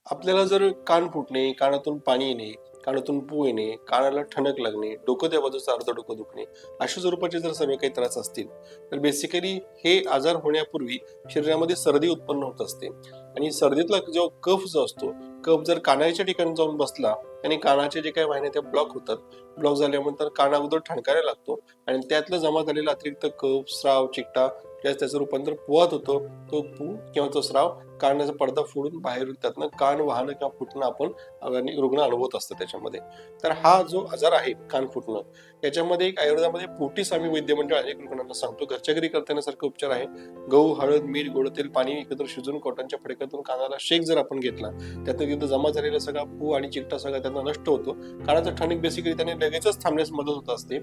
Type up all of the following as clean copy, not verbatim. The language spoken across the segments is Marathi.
आपल्याला जर कान फुटणे, कानातून पाणी येणे, कानातून पू येणे, कानाला ठणक लागणे, डोकं त्या बाजूचं अर्ध डोकं दुखणे, अशा स्वरूपाचे जर सर्व काही त्रास असतील, तर बेसिकली हे आजार होण्यापूर्वी शरीरामध्ये सर्दी उत्पन्न होत असते. आणि सर्दीतला जो कफ जो असतो, कफ जर कानाच्या ठिकाणी जाऊन बसला आणि कानाचे जे काही वाहिन्या त्या ब्लॉक होतात. ब्लॉक झाल्यानंतर कान अगोदर ठणकायला लागतो आणि त्यातलं जमा झालेला अतिरिक्त कफ, स्राव, चिकटा त्याचं रूपांतर पुवात होतो. तो पू किंवा तो स्राव कानाचा पडदा फोडून बाहेर त्यातनं कान वाहणं किंवा फुटणं आपण रुग्ण अनुभवत असतो त्याच्यामध्ये. तर हा जो आजार आहे कान फुटणं, याच्यामध्ये एक आयुर्वेदामध्ये पोटीस आम्ही वैद्य मंडळ अनेक रुग्णांना सांगतो, घरच्या घरी करता येण्यासारखा उपचार आहे. गहू, हळद, मीठ, गोड तेल, पाणी एकत्र शिजून कॉटनच्या फडक्यातून कानाला शेक जर आपण घेतला, त्यातनं तिथं जमा झालेला सगळा पू आणि चिकटा सगळा त्यातनं नष्ट होतो. कानाचा ठणक बेसिकली त्याने लगेचच थांबण्यास मदत होत असते.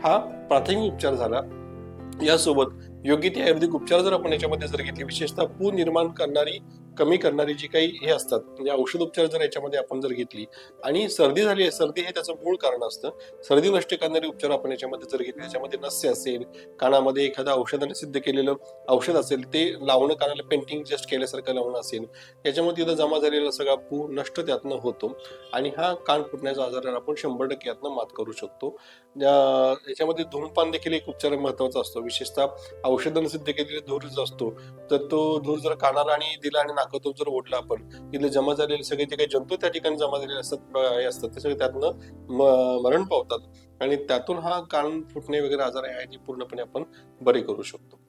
हा प्राथमिक उपचार झाला. यासोबत योग्य ते आयुर्वेदिक उपचार जर आपण याच्यामध्ये जर घेतले, विशेषतः पू निर्माण करणारी, कमी करणारी जी काही हे असतात, म्हणजे औषध उपचार जर याच्यामध्ये आपण जर घेतली आणि सर्दी झाली आहे, सर्दी हे त्याचं मूळ कारण असतं. सर्दी नष्ट करणारे उपचार आपण याच्यामध्ये जर घेतले, त्याच्यामध्ये नस्य असेल, कानामध्ये एखादं औषधाने सिद्ध केलेलं औषध असेल, ते लावणं, कानाला पेंटिंग जस्ट केल्यासारखं लावणं असेल, याच्यामध्ये तिथं जमा झालेला सगळा पू नष्ट त्यातनं होतो आणि हा कान फुटण्याचा आजार आपण 100% यातनं मात करू शकतो. याच्यामध्ये धूमपान देखील एक उपचार महत्वाचा असतो. विशेषतः औषधाने सिद्ध केलेले धूर जो असतो, तर तो धूर जर कानाला आणि दिला आणि नाकातून जर ओढला आपण, तिथले जमा झालेले सगळे जे काही जंतू त्या ठिकाणी जमा झालेले असतात, हे असतात, ते सगळे त्यातनं मरण पावतात आणि त्यातून हा कान फुटणे वगैरे आजार आहे ते पूर्णपणे आपण बरे करू शकतो.